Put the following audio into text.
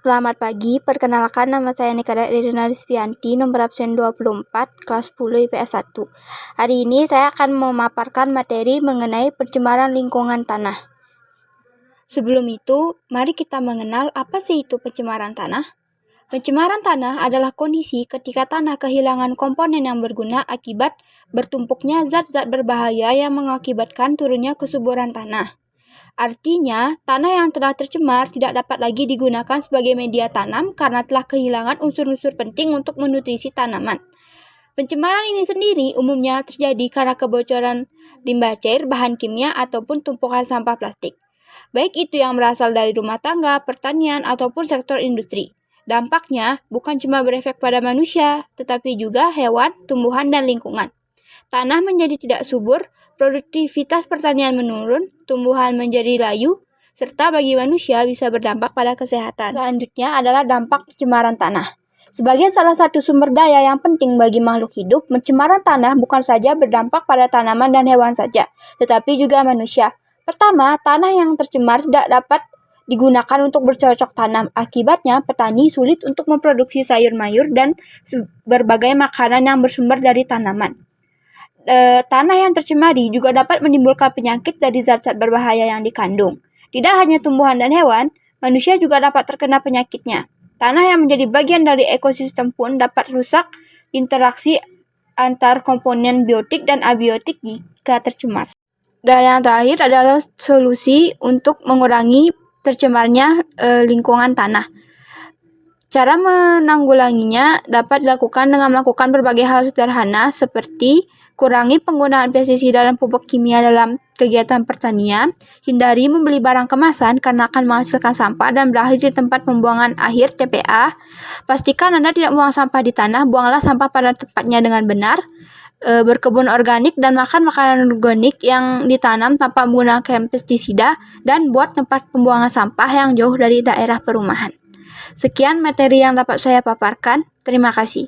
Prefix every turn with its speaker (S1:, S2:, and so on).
S1: Selamat pagi, perkenalkan nama saya Nikada Irina Rizvianti, nomor absen 24, kelas 10 IPS 1. Hari ini saya akan memaparkan materi mengenai pencemaran lingkungan tanah. Sebelum itu, mari kita mengenal apa sih itu pencemaran tanah. Pencemaran tanah adalah kondisi ketika tanah kehilangan komponen yang berguna akibat bertumpuknya zat-zat berbahaya yang mengakibatkan turunnya kesuburan tanah. Artinya, tanah yang telah tercemar tidak dapat lagi digunakan sebagai media tanam karena telah kehilangan unsur-unsur penting untuk menutrisi tanaman. Pencemaran ini sendiri umumnya terjadi karena kebocoran limbah cair, bahan kimia, ataupun tumpukan sampah plastik. Baik itu yang berasal dari rumah tangga, pertanian, ataupun sektor industri. Dampaknya bukan cuma berefek pada manusia, tetapi juga hewan, tumbuhan, dan lingkungan. Tanah menjadi tidak subur, produktivitas pertanian menurun, tumbuhan menjadi layu, serta bagi manusia bisa berdampak pada kesehatan. Selanjutnya adalah dampak pencemaran tanah. Sebagai salah satu sumber daya yang penting bagi makhluk hidup, pencemaran tanah bukan saja berdampak pada tanaman dan hewan saja, tetapi juga manusia. Pertama, tanah yang tercemar tidak dapat digunakan untuk bercocok tanam. Akibatnya, petani sulit untuk memproduksi sayur mayur dan berbagai makanan yang bersumber dari tanaman. Tanah yang tercemari juga dapat menimbulkan penyakit dari zat-zat berbahaya yang dikandung. Tidak hanya tumbuhan dan hewan, manusia juga dapat terkena penyakitnya. Tanah yang menjadi bagian dari ekosistem pun dapat rusak interaksi antar komponen biotik dan abiotik jika tercemar. Dan yang terakhir adalah solusi untuk mengurangi tercemarnya lingkungan tanah. Cara menanggulanginya dapat dilakukan dengan melakukan berbagai hal sederhana seperti kurangi penggunaan pestisida dan pupuk kimia dalam kegiatan pertanian, hindari membeli barang kemasan karena akan menghasilkan sampah dan berakhir di tempat pembuangan akhir TPA. Pastikan Anda tidak buang sampah di tanah, buanglah sampah pada tempatnya dengan benar. Berkebun organik dan makan makanan organik yang ditanam tanpa menggunakan pestisida, dan buat tempat pembuangan sampah yang jauh dari daerah perumahan. Sekian materi yang dapat saya paparkan. Terima kasih.